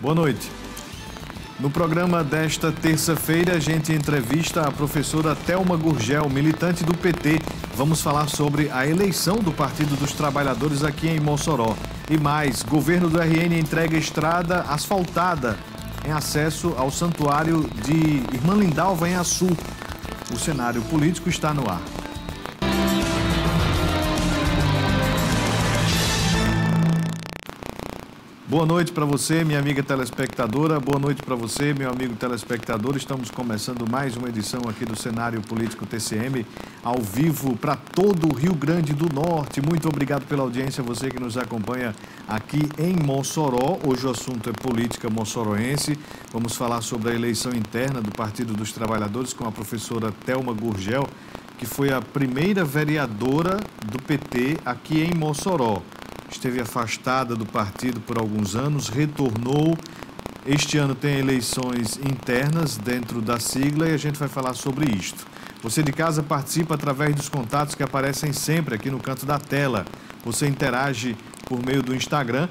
Boa noite. No programa desta terça-feira, a gente entrevista a professora Thelma Gurgel, militante do PT. Vamos falar sobre a eleição do Partido dos Trabalhadores aqui em Mossoró. E mais, governo do RN entrega estrada asfaltada em acesso ao santuário de Irmã Lindalva, em Açu. O cenário político está no ar. Boa noite para você, minha amiga telespectadora. Boa noite para você, meu amigo telespectador. Estamos começando mais uma edição aqui do Cenário Político TCM, ao vivo para todo o Rio Grande do Norte. Muito obrigado pela audiência, você que nos acompanha aqui em Mossoró. Hoje o assunto é política moçoroense. Vamos falar sobre a eleição interna do Partido dos Trabalhadores com a professora Thelma Gurgel, que foi a primeira vereadora do PT aqui em Mossoró. Esteve afastada do partido por alguns anos, retornou. Este ano tem eleições internas dentro da sigla e a gente vai falar sobre isto. Você de casa participa através dos contatos que aparecem sempre aqui no canto da tela. Você interage por meio do Instagram,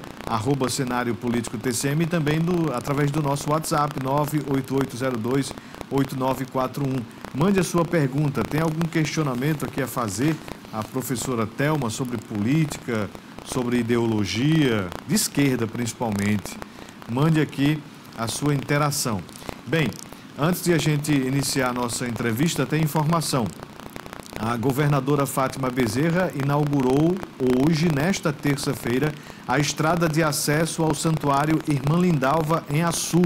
@Cenário Político TCM, e também através do nosso WhatsApp, 98802-8941. Mande a sua pergunta. Tem algum questionamento aqui a fazer à professora Thelma sobre política, sobre ideologia, de esquerda principalmente? Mande aqui a sua interação. Bem, antes de a gente iniciar a nossa entrevista, tem informação. A governadora Fátima Bezerra inaugurou hoje, nesta terça-feira, a estrada de acesso ao santuário Irmã Lindalva, em Açu.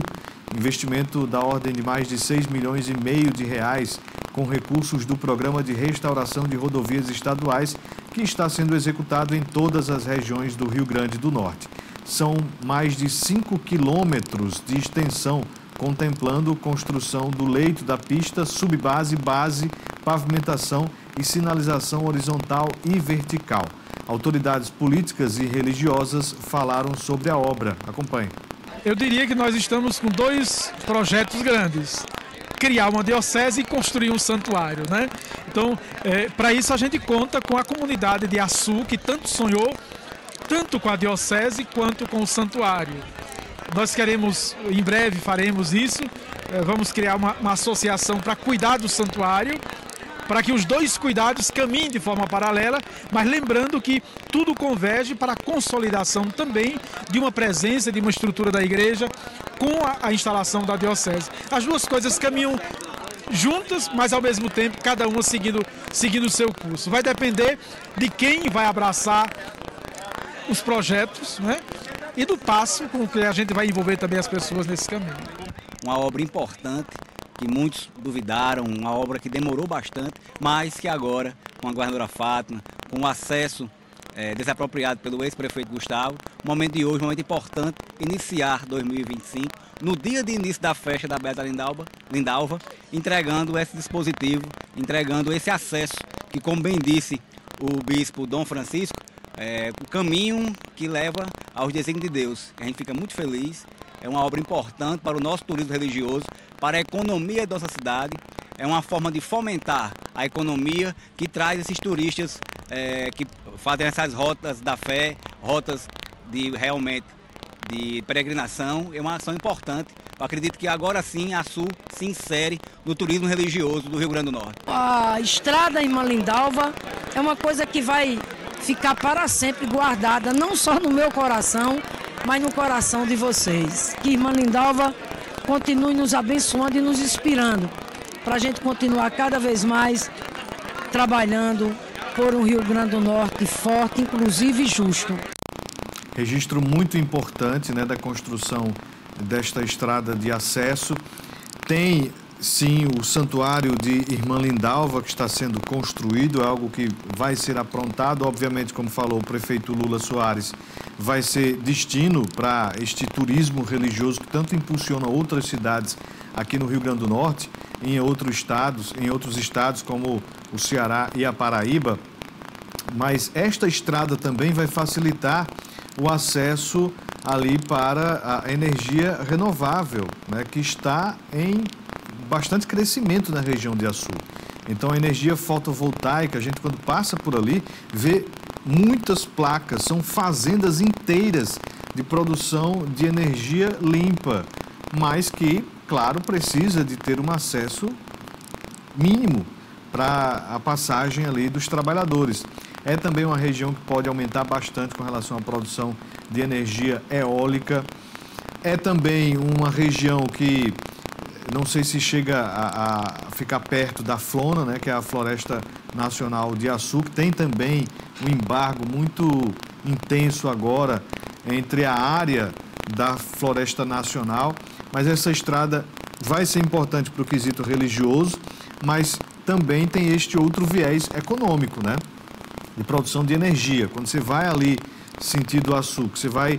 Investimento da ordem de mais de 6,5 milhões de reais, com recursos do Programa de Restauração de Rodovias Estaduais, que está sendo executado em todas as regiões do Rio Grande do Norte. São mais de 5 quilômetros de extensão, contemplando construção do leito da pista, subbase, base, pavimentação e sinalização horizontal e vertical. Autoridades políticas e religiosas falaram sobre a obra. Acompanhe. Eu diria que nós estamos com dois projetos grandes: criar uma diocese e construir um santuário, né? Então, para isso a gente conta com a comunidade de Açu, que tanto sonhou, tanto com a diocese quanto com o santuário. Nós queremos, em breve faremos isso, vamos criar uma associação para cuidar do santuário, para que os dois cuidados caminhem de forma paralela, mas lembrando que tudo converge para a consolidação também de uma presença, de uma estrutura da igreja com a instalação da diocese. As duas coisas caminham juntas, mas ao mesmo tempo cada uma seguindo o seu curso. Vai depender de quem vai abraçar os projetos, né? E do passo com que a gente vai envolver também as pessoas nesse caminho. Uma obra importante, que muitos duvidaram, uma obra que demorou bastante, mas que agora, com a governadora Fátima, com o acesso desapropriado pelo ex-prefeito Gustavo, o momento de hoje, um momento importante, iniciar 2025, no dia de início da festa da Beata Lindalva, entregando esse dispositivo, entregando esse acesso, que, como bem disse o bispo Dom Francisco, o caminho que leva aos desígnios de Deus. A gente fica muito feliz, é uma obra importante para o nosso turismo religioso, para a economia da nossa cidade, é uma forma de fomentar a economia que traz esses turistas que fazem essas rotas da fé, rotas realmente de peregrinação. É uma ação importante. Eu acredito que agora sim a Sul se insere no turismo religioso do Rio Grande do Norte. A estrada Irmã Lindalva é uma coisa que vai ficar para sempre guardada, não só no meu coração, mas no coração de vocês. Que Irmã Lindalva continue nos abençoando e nos inspirando, para a gente continuar cada vez mais trabalhando por um Rio Grande do Norte forte, inclusive e justo. Registro muito importante, né, da construção desta estrada de acesso. Tem, sim, o santuário de Irmã Lindalva, que está sendo construído, é algo que vai ser aprontado. Obviamente, como falou o prefeito Lula Soares, vai ser destino para este turismo religioso que tanto impulsiona outras cidades aqui no Rio Grande do Norte, em outros estados como o Ceará e a Paraíba. Mas esta estrada também vai facilitar o acesso ali para a energia renovável, né, que está em bastante crescimento na região de Açu. Então, a energia fotovoltaica, a gente quando passa por ali, vê muitas placas, são fazendas inteiras de produção de energia limpa, mas que, claro, precisa de ter um acesso mínimo para a passagem ali dos trabalhadores. É também uma região que pode aumentar bastante com relação à produção de energia eólica. É também uma região que, não sei se chega a ficar perto da Flona, né, que é a Floresta Nacional de Açu, que tem também um embargo muito intenso agora entre a área da Floresta Nacional, mas essa estrada vai ser importante para o quesito religioso, mas também tem este outro viés econômico, né, de produção de energia. Quando você vai ali sentido Açu, que você vai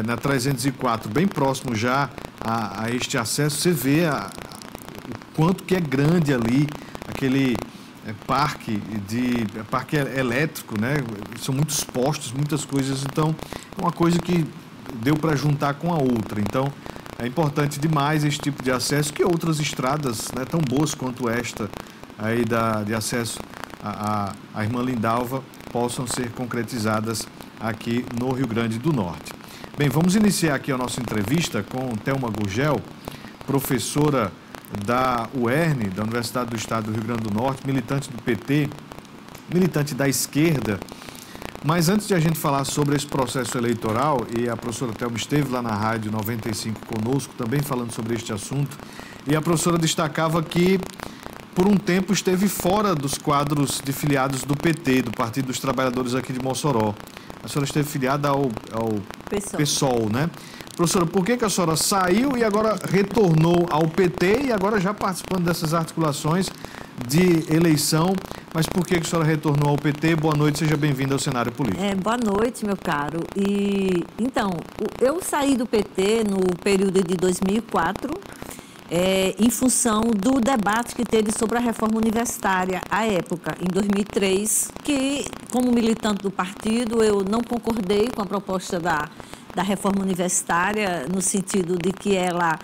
na 304, bem próximo já a este acesso, você vê o quanto que é grande ali aquele parque elétrico, né? São muitos postos, muitas coisas, então é uma coisa que deu para juntar com a outra. Então é importante demais esse tipo de acesso, que outras estradas, né, tão boas quanto esta aí de acesso à Irmã Lindalva possam ser concretizadas aqui no Rio Grande do Norte. Bem, vamos iniciar aqui a nossa entrevista com Thelma Gurgel, professora da UERN, da Universidade do Estado do Rio Grande do Norte, militante do PT, militante da esquerda. Mas antes de a gente falar sobre esse processo eleitoral, e a professora Thelma esteve lá na Rádio 95 conosco, também falando sobre este assunto, e a professora destacava que, por um tempo, esteve fora dos quadros de filiados do PT, do Partido dos Trabalhadores aqui de Mossoró. A senhora esteve filiada ao PSOL, né? Professora, por que a senhora saiu e agora retornou ao PT e agora já participando dessas articulações de eleição? Mas por que a senhora retornou ao PT? Boa noite, seja bem-vinda ao cenário político. Boa noite, meu caro. Então, eu saí do PT no período de 2004, em função do debate que teve sobre a reforma universitária à época, em 2003, que, como militante do partido, eu não concordei com a proposta da reforma universitária, no sentido de que ela,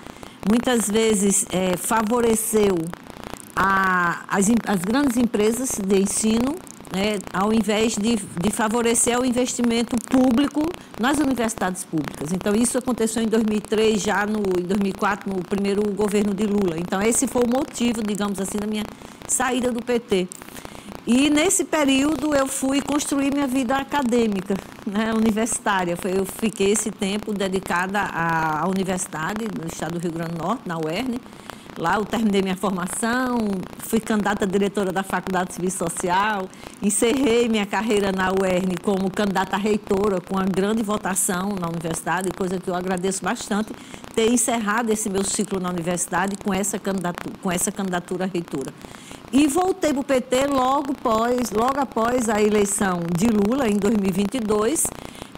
muitas vezes, favoreceu as grandes empresas de ensino, né, ao invés de favorecer o investimento público nas universidades públicas. Então, isso aconteceu em 2003, em 2004, no primeiro governo de Lula. Então, esse foi o motivo, digamos assim, da minha saída do PT. E, nesse período, eu fui construir minha vida acadêmica, né, universitária. Eu fiquei esse tempo dedicada à universidade do Estado do Rio Grande do Norte, na UERN. Lá eu terminei minha formação, fui candidata a diretora da Faculdade de Serviço Social, encerrei minha carreira na UERN como candidata a reitora, com uma grande votação na universidade, coisa que eu agradeço bastante, ter encerrado esse meu ciclo na universidade com essa candidatura a reitora. E voltei para o PT logo após a eleição de Lula, em 2022,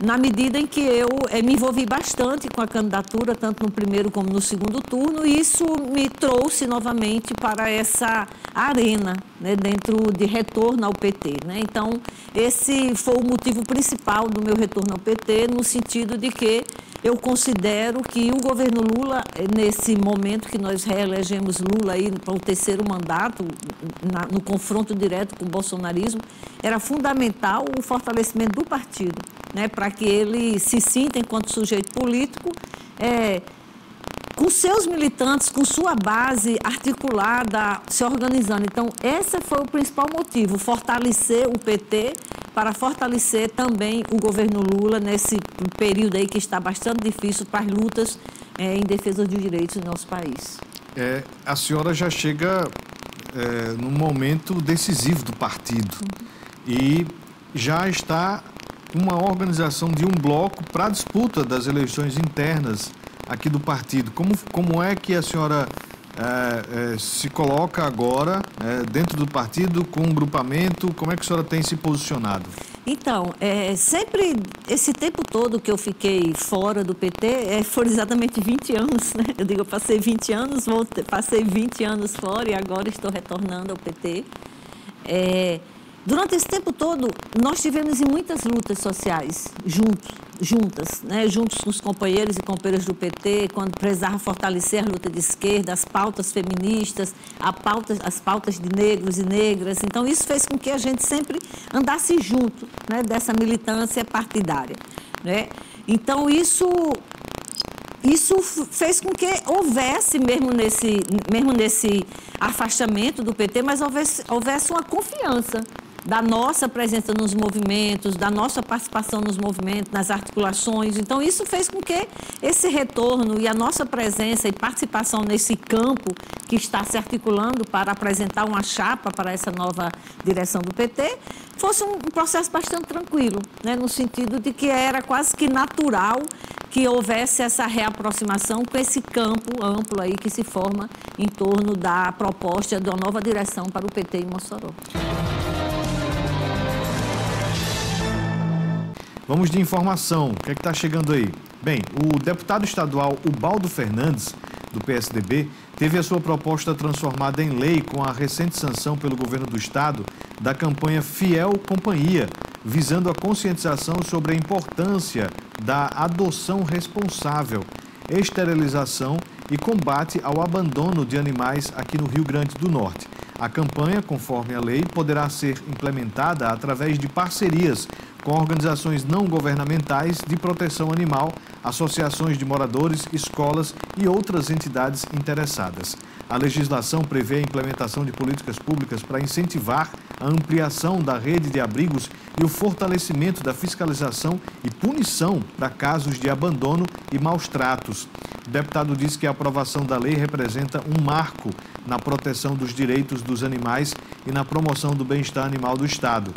na medida em que eu me envolvi bastante com a candidatura, tanto no primeiro como no segundo turno, e isso me trouxe novamente para essa arena, né, dentro de retorno ao PT. Né? Então, esse foi o motivo principal do meu retorno ao PT, no sentido de que eu considero que o governo Lula, nesse momento que nós reelegemos Lula aí para o terceiro mandato, no confronto direto com o bolsonarismo, era fundamental o fortalecimento do partido, né, para que ele se sinta, enquanto sujeito político, com seus militantes, com sua base articulada, se organizando. Então, esse foi o principal motivo, fortalecer o PT para fortalecer também o governo Lula nesse período aí que está bastante difícil para as lutas em defesa dos direitos do nosso país. A senhora já chega num momento decisivo do partido e já está com uma organização de um bloco para a disputa das eleições internas aqui do partido. Como é que a senhora se coloca agora dentro do partido, com um grupamento? Como é que a senhora tem se posicionado? Então, sempre, esse tempo todo que eu fiquei fora do PT, foram exatamente 20 anos, né? Eu passei 20 anos, passei 20 anos fora e agora estou retornando ao PT. Durante esse tempo todo, nós tivemos em muitas lutas sociais juntas, né? Juntos com os companheiros e companheiras do PT, quando precisava fortalecer a luta de esquerda, as pautas feministas, as pautas de negros e negras. Então, isso fez com que a gente sempre andasse junto, né, dessa militância partidária, né? Então, isso fez com que houvesse, mesmo nesse afastamento do PT, mas houvesse uma confiança da nossa presença nos movimentos, da nossa participação nos movimentos, nas articulações. Então, isso fez com que esse retorno e a nossa presença e participação nesse campo que está se articulando para apresentar uma chapa para essa nova direção do PT, fosse um processo bastante tranquilo, né? No sentido de que era quase que natural que houvesse essa reaproximação com esse campo amplo aí que se forma em torno da proposta de uma nova direção para o PT em Mossoró. Vamos de informação. O que é que está chegando aí? Bem, o deputado estadual Ubaldo Fernandes, do PSDB, teve a sua proposta transformada em lei com a recente sanção pelo governo do estado da campanha Fiel Companhia, visando a conscientização sobre a importância da adoção responsável, esterilização e combate ao abandono de animais aqui no Rio Grande do Norte. A campanha, conforme a lei, poderá ser implementada através de parcerias com organizações não governamentais de proteção animal, associações de moradores, escolas e outras entidades interessadas. A legislação prevê a implementação de políticas públicas para incentivar a ampliação da rede de abrigos e o fortalecimento da fiscalização e punição para casos de abandono e maus tratos. O deputado disse que a aprovação da lei representa um marco na proteção dos direitos dos animais e na promoção do bem-estar animal do Estado.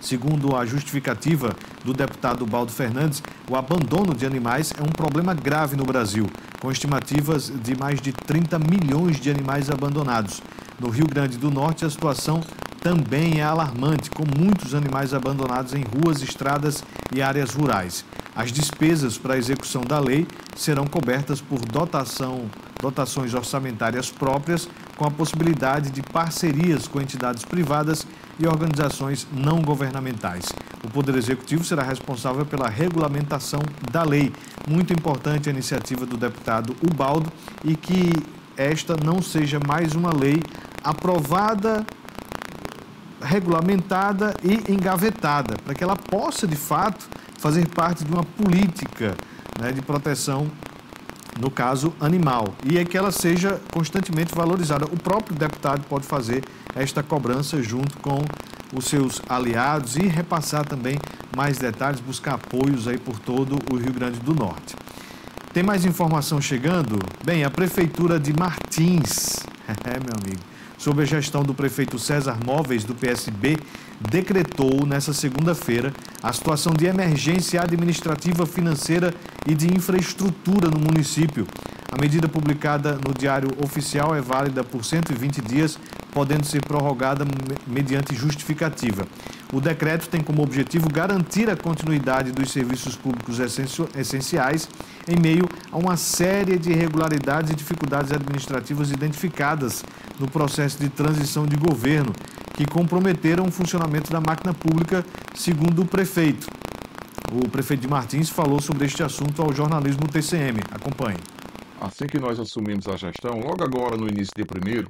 Segundo a justificativa do deputado Ubaldo Fernandes, o abandono de animais é um problema grave no Brasil, com estimativas de mais de 30 milhões de animais abandonados. No Rio Grande do Norte, a situação também é alarmante, com muitos animais abandonados em ruas, estradas e áreas rurais. As despesas para a execução da lei serão cobertas por dotações orçamentárias próprias, com a possibilidade de parcerias com entidades privadas e organizações não governamentais. O Poder Executivo será responsável pela regulamentação da lei. Muito importante a iniciativa do deputado Ubaldo e que esta não seja mais uma lei aprovada, regulamentada e engavetada, para que ela possa, de fato, fazer parte de uma política, né, de proteção, no caso, animal, e é que ela seja constantemente valorizada. O próprio deputado pode fazer esta cobrança junto com os seus aliados e repassar também mais detalhes, buscar apoios aí por todo o Rio Grande do Norte. Tem mais informação chegando? Bem, a Prefeitura de Martins, meu amigo, sob a gestão do prefeito César Móveis, do PSB, decretou nesta segunda-feira a situação de emergência administrativa, financeira e de infraestrutura no município. A medida publicada no Diário Oficial é válida por 120 dias, podendo ser prorrogada mediante justificativa. O decreto tem como objetivo garantir a continuidade dos serviços públicos essenciais em meio a uma série de irregularidades e dificuldades administrativas identificadas no processo de transição de governo, que comprometeram o funcionamento da máquina pública, segundo o prefeito. O prefeito de Martins falou sobre este assunto ao jornalismo TCM. Acompanhe. Assim que nós assumimos a gestão, logo agora no início de 1º,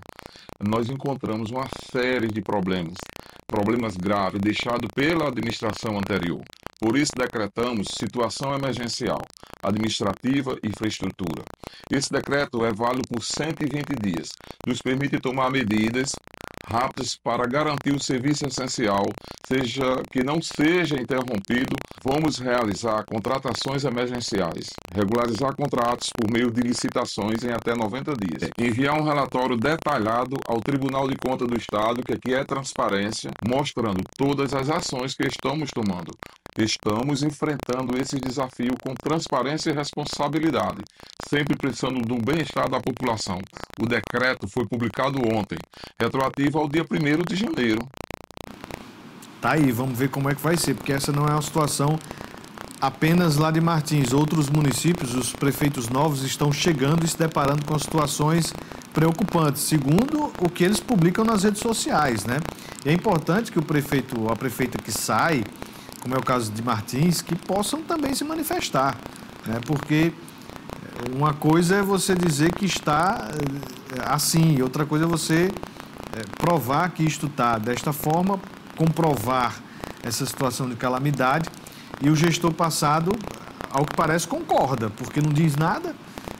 nós encontramos uma série de problemas graves deixados pela administração anterior. Por isso decretamos situação emergencial, administrativa e infraestrutura. Esse decreto é válido por 120 dias, nos permite tomar medidas rápidas para garantir o serviço essencial, que não seja interrompido. Vamos realizar contratações emergenciais, regularizar contratos por meio de licitações em até 90 dias, enviar um relatório detalhado ao Tribunal de Contas do Estado, que aqui é transparência, mostrando todas as ações que estamos tomando. Estamos enfrentando esse desafio com transparência e responsabilidade, sempre pensando no bem-estar da população. O decreto foi publicado ontem, retroativo ao dia 1º de janeiro. Tá aí, vamos ver como é que vai ser, porque essa não é uma situação apenas lá de Martins. Outros municípios, os prefeitos novos estão chegando e se deparando com situações preocupantes, segundo o que eles publicam nas redes sociais, né? E é importante que o prefeito ou a prefeita que sai, como é o caso de Martins, que possam também se manifestar, né? Porque uma coisa é você dizer que está assim, e outra coisa é você provar que isto está desta forma, comprovar essa situação de calamidade. E o gestor passado ao que parece, concorda, porque não diz nada.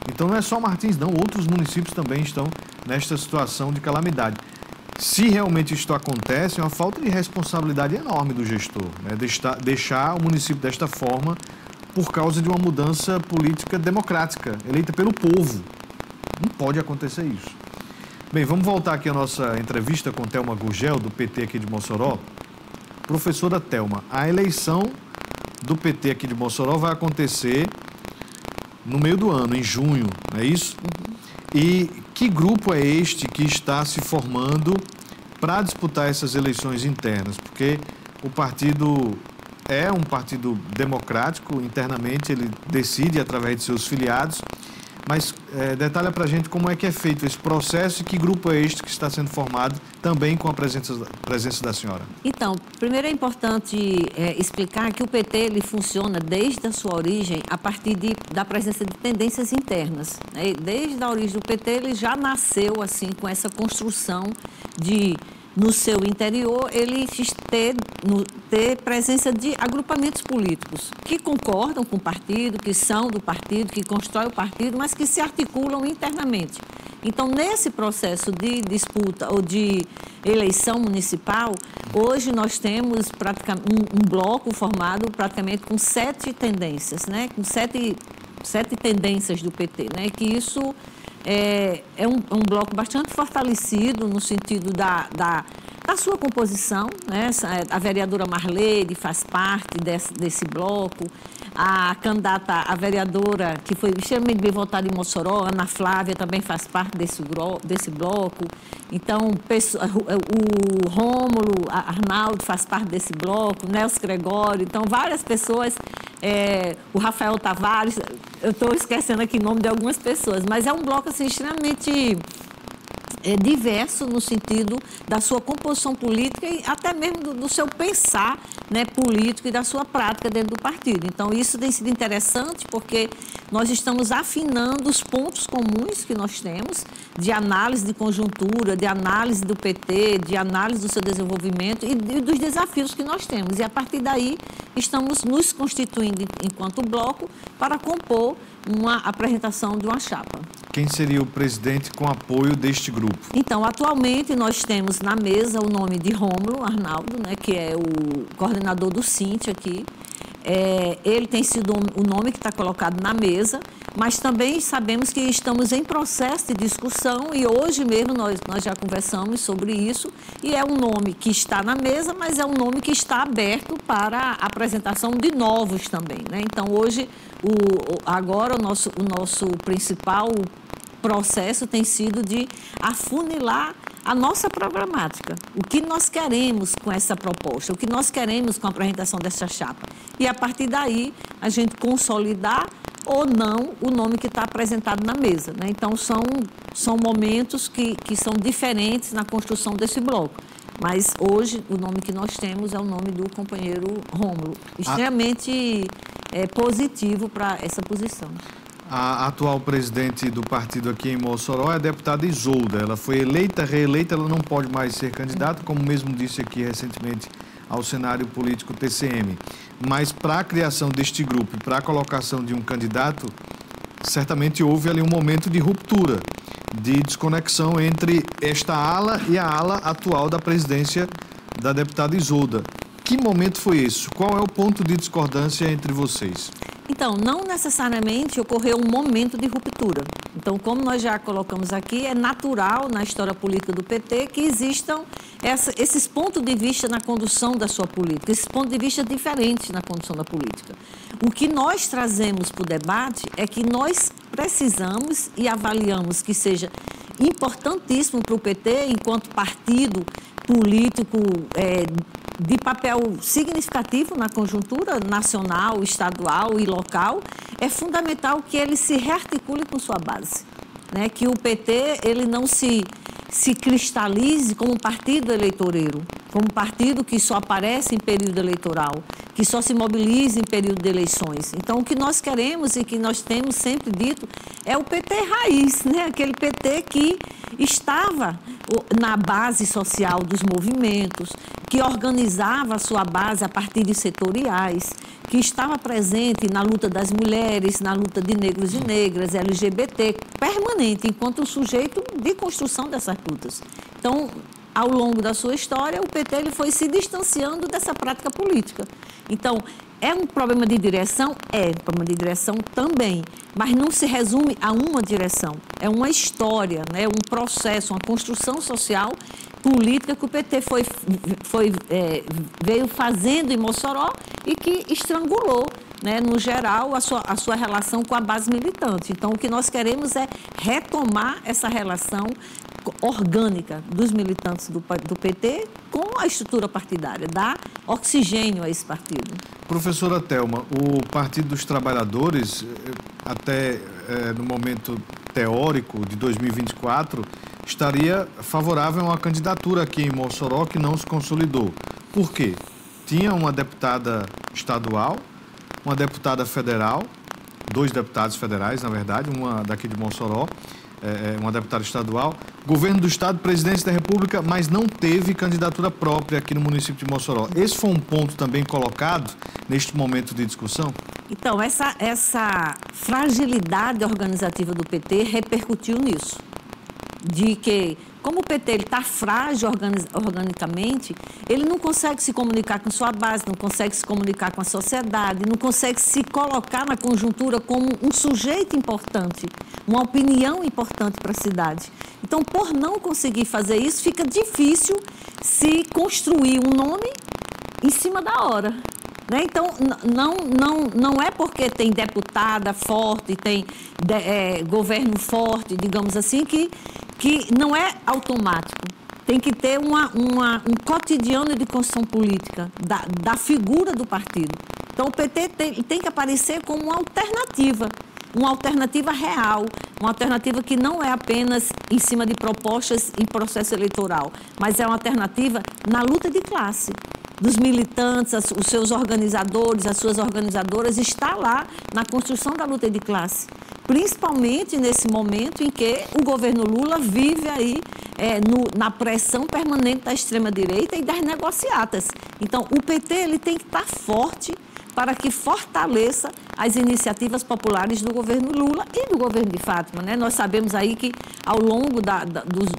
Então não é só Martins, não. Outros municípios também estão nesta situação de calamidade. Se realmente isto acontece, é uma falta de responsabilidade enorme do gestor, né? Deixar o município desta forma por causa de uma mudança política democrática, eleita pelo povo. Não pode acontecer isso. Bem, vamos voltar aqui à nossa entrevista com Thelma Gurgel, do PT aqui de Mossoró. Professora Thelma, a eleição do PT aqui de Mossoró vai acontecer no meio do ano, em junho, não é isso? E que grupo é este que está se formando para disputar essas eleições internas? Porque o partido é um partido democrático, internamente ele decide através de seus filiados, mas detalha para a gente como é que é feito esse processo e que grupo é este que está sendo formado também com a presença da senhora. Então, primeiro é importante explicar que o PT ele funciona desde a sua origem a partir da presença de tendências internas, né? Desde a origem do PT ele já nasceu assim com essa construção de no seu interior, ele ter presença de agrupamentos políticos que concordam com o partido, que são do partido, que constroem o partido, mas que se articulam internamente. Então, nesse processo de disputa ou de eleição municipal, hoje nós temos praticamente um bloco formado praticamente com 7 tendências, né? Com sete tendências do PT, né? Que isso é um bloco bastante fortalecido no sentido da sua composição, né? A vereadora Marlene faz parte desse bloco, a candidata a vereadora que foi extremamente bem votada em Mossoró, Ana Flávia, também faz parte desse bloco. Então, o Rômulo Arnaldo faz parte desse bloco, Nelson Gregório, então várias pessoas, o Rafael Tavares, eu estou esquecendo aqui o nome de algumas pessoas, mas é um bloco assim, extremamente diverso no sentido da sua composição política e até mesmo do seu pensar, né, político e da sua prática dentro do partido. Então, isso tem sido interessante porque nós estamos afinando os pontos comuns que nós temos de análise de conjuntura, de análise do PT, de análise do seu desenvolvimento e dos desafios que nós temos. E, a partir daí, estamos nos constituindo enquanto bloco para compor uma apresentação de uma chapa. Quem seria o presidente com apoio deste grupo? Então, atualmente nós temos na mesa o nome de Rômulo Arnaldo, né, que é o coordenador do Cinti aqui. Ele tem sido o nome que está colocado na mesa, mas também sabemos que estamos em processo de discussão e hoje mesmo nós já conversamos sobre isso e é um nome que está na mesa, mas é um nome que está aberto para a apresentação de novos também, né? Então, hoje, agora o nosso principal processo tem sido de afunilar a nossa programática, o que nós queremos com essa proposta, o que nós queremos com a apresentação dessa chapa. E, a partir daí, a gente consolidar ou não o nome que está apresentado na mesa, né? Então, são momentos que são diferentes na construção desse bloco. Mas, hoje, o nome que nós temos é o nome do companheiro Rômulo, extremamente positivo para essa posição. A atual presidente do partido aqui em Mossoró é a deputada Isolda. Ela foi eleita, reeleita, ela não pode mais ser candidata, como mesmo disse aqui recentemente ao cenário político TCM. Mas para a criação deste grupo e para a colocação de um candidato, certamente houve ali um momento de ruptura, de desconexão entre esta ala e a ala atual da presidência da deputada Isolda. Que momento foi esse? Qual é o ponto de discordância entre vocês? Então, não necessariamente ocorreu um momento de ruptura. Então, como nós já colocamos aqui, é natural na história política do PT que existam esses pontos de vista na condução da sua política, esses pontos de vista diferentes na condução da política. O que nós trazemos para o debate é que nós precisamos e avaliamos que seja importantíssimo para o PT, enquanto partido político de papel significativo na conjuntura nacional, estadual e local, é fundamental que ele se rearticule com sua base, né? Que o PT ele não se cristalize como um partido eleitoreiro, como um partido que só aparece em período eleitoral, que só se mobiliza em período de eleições. Então, o que nós queremos e que nós temos sempre dito é o PT raiz, né? Aquele PT que estava na base social dos movimentos, que organizava a sua base a partir de setoriais, que estava presente na luta das mulheres, na luta de negros e negras, LGBT, permanente, enquanto sujeito de construção dessas lutas. Então, ao longo da sua história, o PT ele foi se distanciando dessa prática política. Então, é um problema de direção? É um problema de direção também, mas não se resume a uma direção. É uma história, né? Um processo, uma construção social, política que o PT veio fazendo em Mossoró e que estrangulou, né, no geral, a sua relação com a base militante. Então, o que nós queremos é retomar essa relação orgânica dos militantes do PT com a estrutura partidária, dar oxigênio a esse partido. Professora Thelma, o Partido dos Trabalhadores, até no momento teórico de 2024, estaria favorável a uma candidatura aqui em Mossoró que não se consolidou. Por quê? Tinha uma deputada estadual, uma deputada federal, 2 deputados federais, na verdade, uma daqui de Mossoró, uma deputada estadual, governo do estado, presidente da República, mas não teve candidatura própria aqui no município de Mossoró. Esse foi um ponto também colocado neste momento de discussão? Então, essa fragilidade organizativa do PT repercutiu nisso. De que, como o PT está frágil organicamente, ele não consegue se comunicar com sua base, não consegue se comunicar com a sociedade, não consegue se colocar na conjuntura como um sujeito importante, uma opinião importante para a cidade. Então, por não conseguir fazer isso, fica difícil se construir um nome em cima da hora. Né? Então, não é porque tem deputada forte, tem governo forte, digamos assim, que não é automático. Tem que ter um cotidiano de construção política da figura do partido. Então, o PT tem que aparecer como uma alternativa real, uma alternativa que não é apenas em cima de propostas em processo eleitoral, mas é uma alternativa na luta de classe. Dos militantes, os seus organizadores, as suas organizadoras, está lá na construção da luta de classe. Principalmente nesse momento em que o governo Lula vive aí na pressão permanente da extrema-direita e das negociatas. Então, o PT ele tem que estar forte para que fortaleça as iniciativas populares do governo Lula e do governo de Fátima, né? Nós sabemos aí que ao longo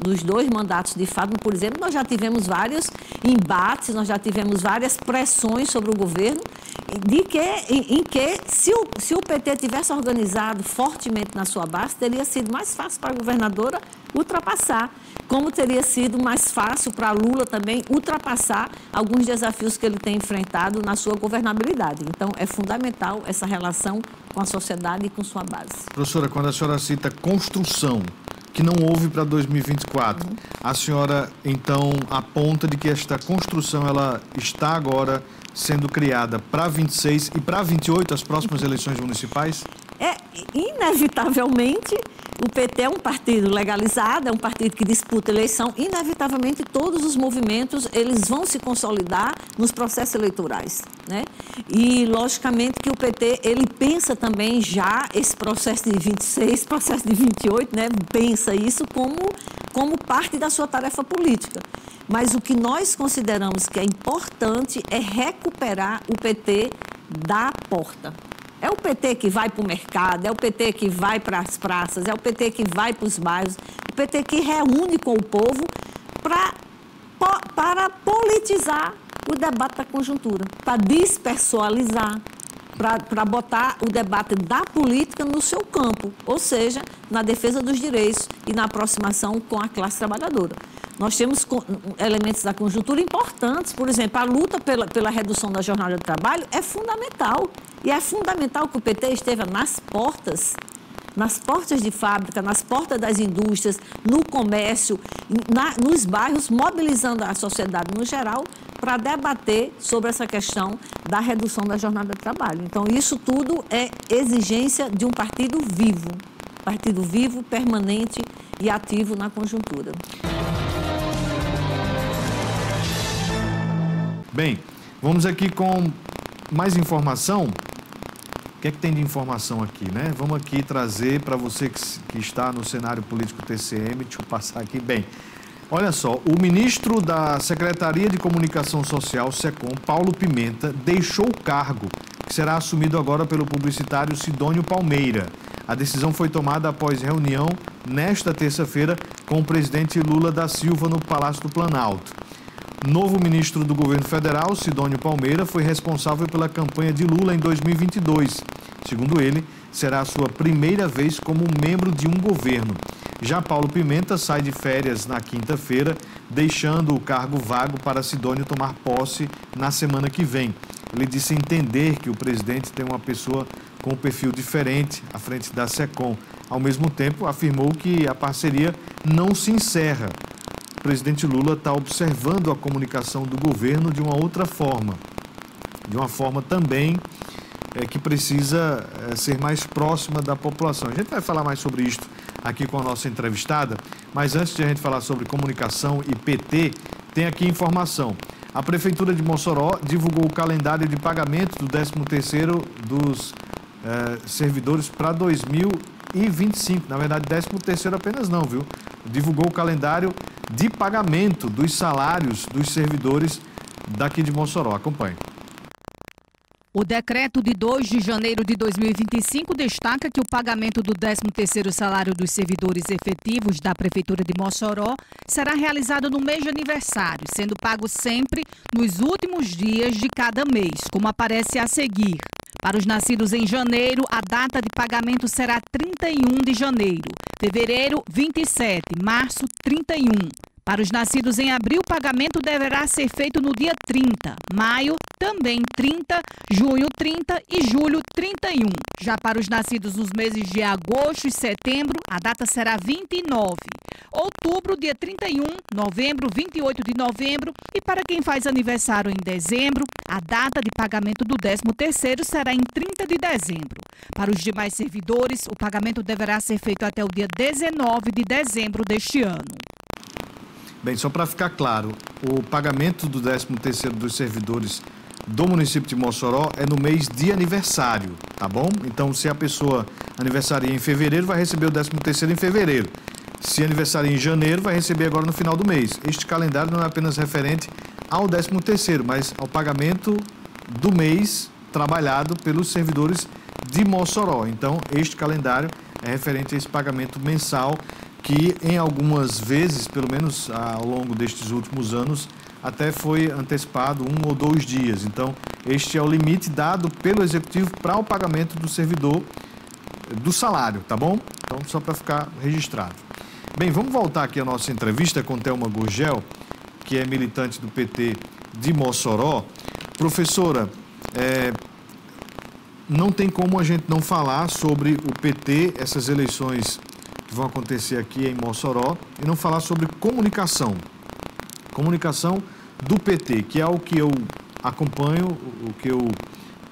dos 2 mandatos de Fátima, por exemplo, nós já tivemos vários embates, nós já tivemos várias pressões sobre o governo, em que se o PT tivesse organizado fortemente na sua base, teria sido mais fácil para a governadora ultrapassar, como teria sido mais fácil para Lula também ultrapassar alguns desafios que ele tem enfrentado na sua governabilidade. Então, é fundamental essa relação com a sociedade e com sua base. Professora, quando a senhora cita construção, que não houve para 2024, a senhora, então, aponta de que esta construção ela está agora sendo criada para 26 e para 28, as próximas eleições municipais? Inevitavelmente, o PT é um partido legalizado, é um partido que disputa eleição. Inevitavelmente, todos os movimentos eles vão se consolidar nos processos eleitorais, né? E, logicamente, que o PT ele pensa também já esse processo de 26, processo de 28, né? Pensa isso como parte da sua tarefa política. Mas o que nós consideramos que é importante é recuperar o PT da porta. É o PT que vai para o mercado, é o PT que vai para as praças, é o PT que vai para os bairros, o PT que reúne com o povo para politizar o debate da conjuntura, para despessoalizar, para botar o debate da política no seu campo, ou seja, na defesa dos direitos e na aproximação com a classe trabalhadora. Nós temos elementos da conjuntura importantes, por exemplo, a luta pela redução da jornada de trabalho é fundamental. E é fundamental que o PT esteja nas portas de fábrica, nas portas das indústrias, no comércio, nos bairros, mobilizando a sociedade no geral para debater sobre essa questão da redução da jornada de trabalho. Então, isso tudo é exigência de um partido vivo, permanente e ativo na conjuntura. Bem, vamos aqui com mais informação? O que é que tem de informação aqui, né? Vamos aqui trazer para você que está no cenário político TCM, deixa eu passar aqui bem. Olha só, o ministro da Secretaria de Comunicação Social, SECOM, Paulo Pimenta, deixou o cargo, que será assumido agora pelo publicitário Sidônio Palmeira. A decisão foi tomada após reunião nesta terça-feira com o presidente Lula da Silva no Palácio do Planalto. Novo ministro do governo federal, Sidônio Palmeira, foi responsável pela campanha de Lula em 2022. Segundo ele, será a sua primeira vez como membro de um governo. Já Paulo Pimenta sai de férias na quinta-feira, deixando o cargo vago para Sidônio tomar posse na semana que vem. Ele disse entender que o presidente tem uma pessoa com um perfil diferente à frente da SECOM. Ao mesmo tempo, afirmou que a parceria não se encerra. O presidente Lula está observando a comunicação do governo de uma outra forma, de uma forma também que precisa ser mais próxima da população. A gente vai falar mais sobre isto aqui com a nossa entrevistada, mas antes de a gente falar sobre comunicação e PT, tem aqui informação. A Prefeitura de Mossoró divulgou o calendário de pagamento do 13º dos servidores para 2025. Na verdade, 13º apenas não, viu? Divulgou o calendário de pagamento dos salários dos servidores daqui de Mossoró. Acompanhe. O decreto de 2 de janeiro de 2025 destaca que o pagamento do 13º salário dos servidores efetivos da Prefeitura de Mossoró será realizado no mês de aniversário, sendo pago sempre nos últimos dias de cada mês, como aparece a seguir. Para os nascidos em janeiro, a data de pagamento será 31 de janeiro, fevereiro, 27, março, 31. Para os nascidos em abril, o pagamento deverá ser feito no dia 30, maio, também 30, junho 30 e julho 31. Já para os nascidos nos meses de agosto e setembro, a data será 29. Outubro, dia 31, novembro, 28 de novembro e para quem faz aniversário em dezembro, a data de pagamento do 13º será em 30 de dezembro. Para os demais servidores, o pagamento deverá ser feito até o dia 19 de dezembro deste ano. Bem, só para ficar claro, o pagamento do 13º dos servidores do município de Mossoró é no mês de aniversário, tá bom? Então, se a pessoa aniversaria em fevereiro, vai receber o 13º em fevereiro. Se aniversaria em janeiro, vai receber agora no final do mês. Este calendário não é apenas referente ao 13º, mas ao pagamento do mês trabalhado pelos servidores de Mossoró. Então, este calendário é referente a esse pagamento mensal que em algumas vezes, pelo menos ao longo destes últimos anos, até foi antecipado 1 ou 2 dias. Então, este é o limite dado pelo Executivo para o pagamento do servidor do salário, tá bom? Então, só para ficar registrado. Bem, vamos voltar aqui à nossa entrevista com Thelma Gurgel, que é militante do PT de Mossoró. Professora, não tem como a gente não falar sobre o PT, essas eleições que vão acontecer aqui em Mossoró, e não falar sobre comunicação. Comunicação do PT, que é o que eu acompanho, o que eu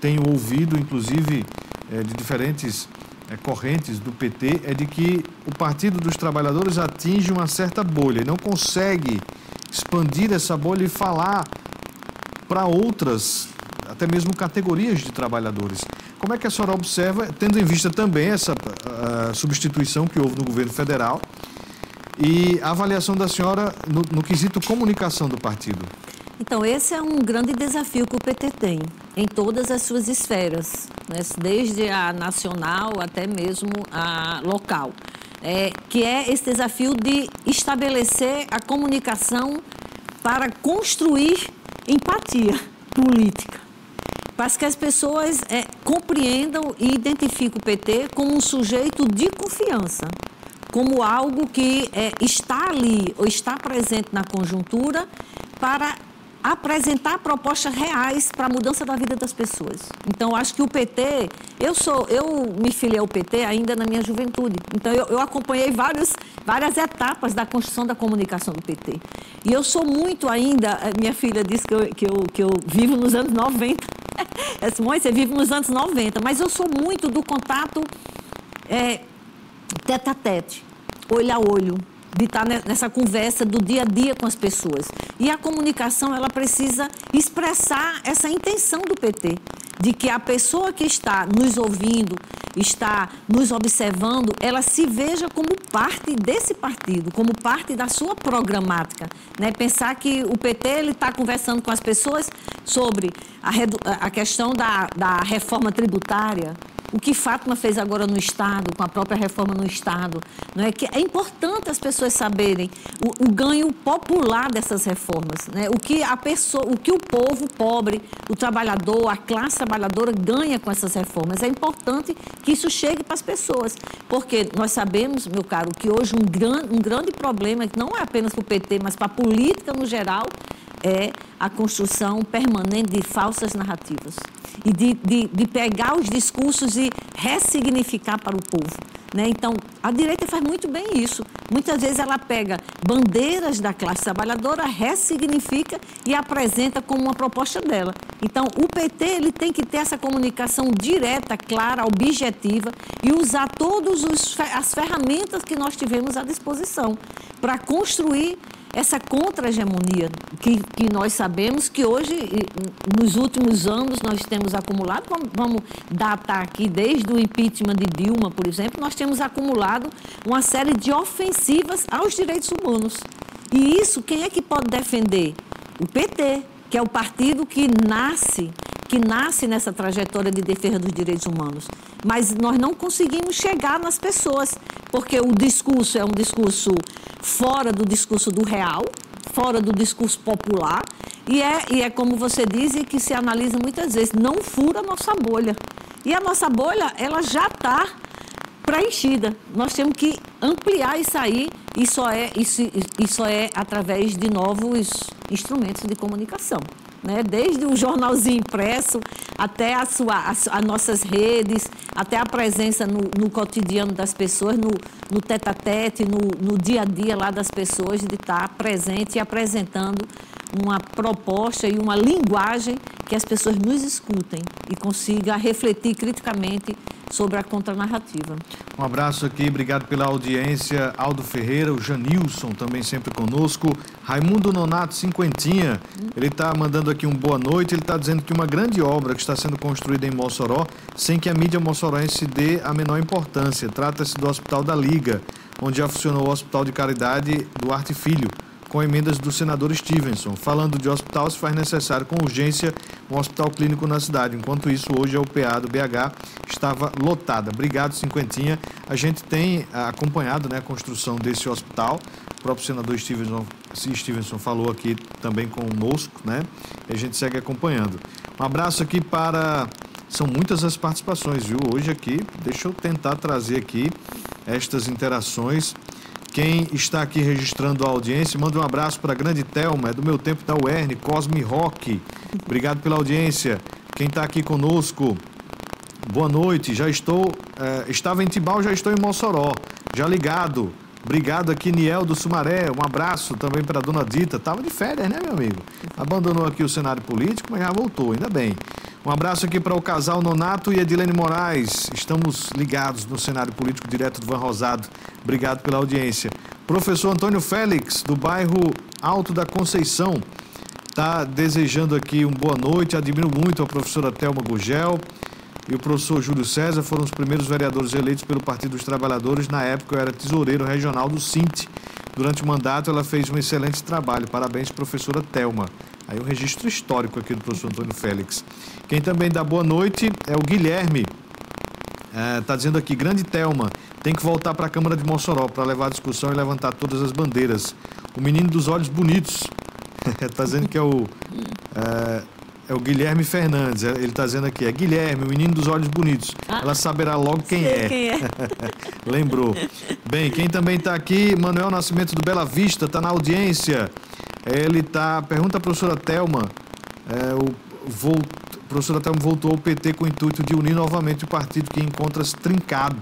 tenho ouvido, inclusive, de diferentes correntes do PT, é de que o Partido dos Trabalhadores atinge uma certa bolha e não consegue expandir essa bolha e falar para outras, até mesmo categorias de trabalhadores. Como é que a senhora observa, tendo em vista também essa substituição que houve no governo federal e a avaliação da senhora no quesito comunicação do partido? Então, esse é um grande desafio que o PT tem em todas as suas esferas, né? Desde a nacional até mesmo a local, que é esse desafio de estabelecer a comunicação para construir empatia política, para que as pessoas compreendam e identifiquem o PT como um sujeito de confiança, como algo que está ali ou está presente na conjuntura para apresentar propostas reais para a mudança da vida das pessoas. Então, acho que o PT, eu me filiei ao PT ainda na minha juventude, então eu acompanhei várias etapas da construção da comunicação do PT. E eu sou muito ainda, minha filha disse que eu vivo nos anos 90, Simone, você vive nos anos 90, mas eu sou muito do contato tete a tete, olho a olho, de estar nessa conversa do dia a dia com as pessoas. E a comunicação, ela precisa expressar essa intenção do PT de que a pessoa que está nos ouvindo, está nos observando, ela se veja como parte desse partido, como parte da sua programática, né? Pensar que o PT está conversando com as pessoas sobre a questão da reforma tributária, o que Fátima fez agora no Estado, com a própria reforma no Estado, não é? Que é importante as pessoas saberem o ganho popular dessas reformas, né? O que o povo pobre, o trabalhador, a classe trabalhadora ganha com essas reformas. É importante que isso chegue para as pessoas, porque nós sabemos, meu caro, que hoje um grande problema, que não é apenas para o PT, mas para a política no geral, é a construção permanente de falsas narrativas e de pegar os discursos e ressignificar para o povo, né? Então, a direita faz muito bem isso. Muitas vezes ela pega bandeiras da classe trabalhadora, ressignifica e apresenta como uma proposta dela. Então, o PT ele tem que ter essa comunicação direta, clara, objetiva e usar todas as ferramentas que nós tivemos à disposição para construir essa contra-hegemonia que nós sabemos que hoje, nos últimos anos, nós temos acumulado, vamos datar aqui, desde o impeachment de Dilma, por exemplo, nós temos acumulado uma série de ofensivas aos direitos humanos. E isso, quem é que pode defender? O PT, que é o partido que nasce nessa trajetória de defesa dos direitos humanos. Mas nós não conseguimos chegar nas pessoas, porque o discurso é um discurso fora do discurso do real, fora do discurso popular, e é como você diz e que se analisa muitas vezes, não fura a nossa bolha. E a nossa bolha, ela já está preenchida. Nós temos que ampliar isso aí, e só é através de novos instrumentos de comunicação, né? Desde o jornalzinho impresso até as nossas redes, até a presença no cotidiano das pessoas, no tete-a-tete, no dia a dia lá das pessoas, de estar presente e apresentando uma proposta e uma linguagem que as pessoas nos escutem e consigam refletir criticamente sobre a contranarrativa. Um abraço aqui, obrigado pela audiência. Aldo Ferreira, o Janilson também sempre conosco. Raimundo Nonato Cinquentinha, ele está mandando aqui um boa noite. Ele está dizendo que uma grande obra que está sendo construída em Mossoró, sem que a mídia moçoroense dê a menor importância. Trata-se do Hospital da Liga, onde já funcionou o Hospital de Caridade Duarte Filho, com emendas do senador Stevenson. Falando de hospital, se faz necessário com urgência um hospital clínico na cidade. Enquanto isso, hoje a UPA do BH estava lotada. Obrigado, Cinquentinha. A gente tem acompanhado, né, a construção desse hospital. O próprio senador Stevenson falou aqui também conosco, né? E a gente segue acompanhando. Um abraço aqui para... São muitas as participações, viu? Hoje aqui, deixa eu tentar trazer aqui estas interações. Quem está aqui registrando a audiência, manda um abraço para a grande Thelma, é do meu tempo da UERN, Cosme Rock. Obrigado pela audiência. Quem está aqui conosco, boa noite. Estava em Tibau, já estou em Mossoró, já ligado. Obrigado aqui, Niel do Sumaré. Um abraço também para a dona Dita. Estava de férias, né, meu amigo? Abandonou aqui o cenário político, mas já voltou, ainda bem. Um abraço aqui para o casal Nonato e Edilene Moraes. Estamos ligados no cenário político direto do Van Rosado. Obrigado pela audiência. Professor Antônio Félix, do bairro Alto da Conceição, está desejando aqui uma boa noite. Admiro muito a professora Thelma Gurgel e o professor Júlio César. Foram os primeiros vereadores eleitos pelo Partido dos Trabalhadores. Na época eu era tesoureiro regional do SINT. Durante o mandato ela fez um excelente trabalho. Parabéns, professora Thelma. Aí um registro histórico aqui do professor Antônio Félix. Quem também dá boa noite é o Guilherme. Está dizendo aqui, grande Thelma, tem que voltar para a Câmara de Mossoró para levar a discussão e levantar todas as bandeiras. O menino dos olhos bonitos. Está dizendo que é o Guilherme Fernandes. Ele está dizendo aqui, é Guilherme, o menino dos olhos bonitos. Ela saberá logo quem é. Lembrou. Bem, quem também está aqui, Manuel Nascimento do Bela Vista, está na audiência. Ele pergunta à professora Thelma, a professora Thelma voltou ao PT com o intuito de unir novamente o partido que encontra-se trincado.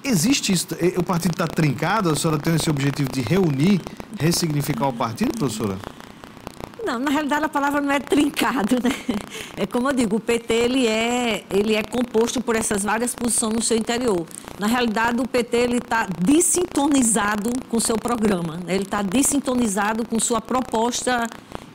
Existe isso? O partido está trincado? A senhora tem esse objetivo de reunir, ressignificar o partido, professora? Não, na realidade a palavra não é trincado, né? É como eu digo, o PT ele é composto por essas várias posições no seu interior. Na realidade o PT ele está desintonizado com o seu programa, né? Ele está desintonizado com sua proposta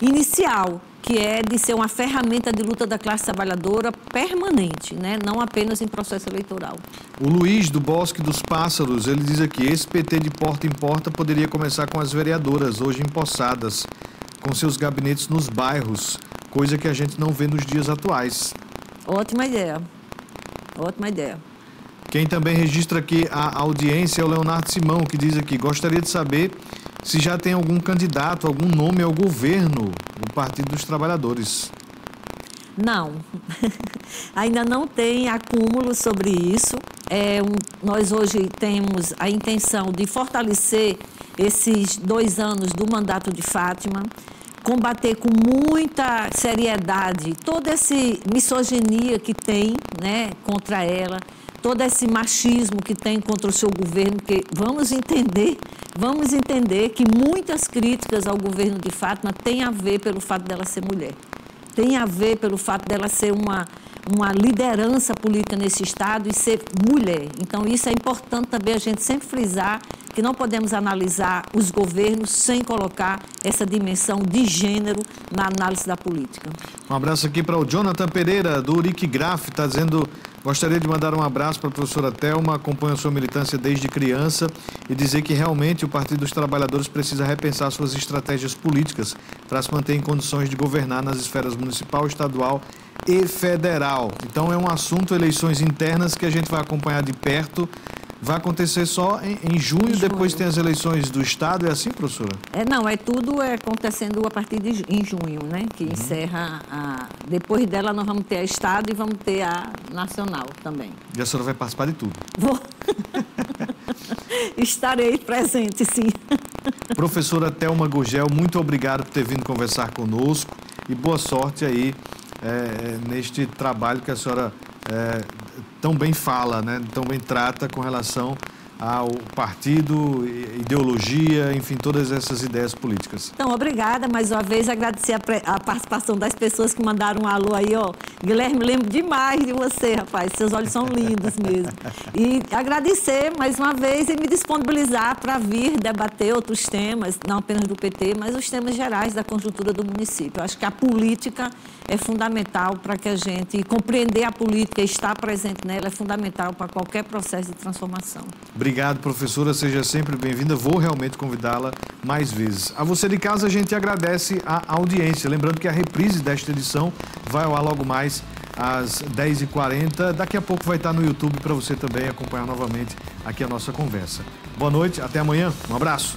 inicial, que é de ser uma ferramenta de luta da classe trabalhadora permanente, né? Não apenas em processo eleitoral. O Luiz, do Bosque dos Pássaros, ele diz aqui, esse PT de porta em porta poderia começar com as vereadoras, hoje empossadas, com seus gabinetes nos bairros, coisa que a gente não vê nos dias atuais. Ótima ideia. Ótima ideia. Quem também registra aqui a audiência é o Leonardo Simão, que diz aqui, gostaria de saber se já tem algum candidato, algum nome ao governo do Partido dos Trabalhadores. Não, ainda não tem acúmulo sobre isso. Nós hoje temos a intenção de fortalecer esses 2 anos do mandato de Fátima, combater com muita seriedade toda essa misoginia que tem, né, contra ela, todo esse machismo que tem contra o seu governo, porque vamos entender que muitas críticas ao governo de Fátima têm a ver pelo fato dela ser mulher. Tem a ver pelo fato dela ser uma liderança política nesse Estado e ser mulher. Então, isso é importante também a gente sempre frisar que não podemos analisar os governos sem colocar essa dimensão de gênero na análise da política. Um abraço aqui para o Jonathan Pereira, do Uric Graf, está dizendo... Gostaria de mandar um abraço para a professora Thelma, acompanha a sua militância desde criança e dizer que realmente o Partido dos Trabalhadores precisa repensar suas estratégias políticas para se manter em condições de governar nas esferas municipal, estadual e federal. Então é um assunto, eleições internas, que a gente vai acompanhar de perto. Vai acontecer só em junho, depois tem as eleições do Estado, é assim, professora? Tudo acontecendo a partir em junho, né? Que encerra depois dela nós vamos ter a Estado e vamos ter a Nacional também. E a senhora vai participar de tudo? Vou. Estarei presente, sim. Professora Thelma Gurgel, muito obrigado por ter vindo conversar conosco e boa sorte aí neste trabalho que a senhora tão bem fala, né? Tão bem trata com relação ao partido, ideologia, enfim, todas essas ideias políticas. Então, obrigada mais uma vez, agradecer a participação das pessoas que mandaram um alô aí, ó. Guilherme, lembro demais de você, rapaz, seus olhos são lindos mesmo. E agradecer mais uma vez e me disponibilizar para vir debater outros temas, não apenas do PT, mas os temas gerais da conjuntura do município. Eu acho que a política é fundamental para que a gente compreender a política e estar presente nela é fundamental para qualquer processo de transformação. Obrigado, professora. Seja sempre bem-vinda. Vou realmente convidá-la mais vezes. A você de casa, a gente agradece a audiência. Lembrando que a reprise desta edição vai ao ar logo mais às 10h40. Daqui a pouco vai estar no YouTube para você também acompanhar novamente aqui a nossa conversa. Boa noite, até amanhã. Um abraço.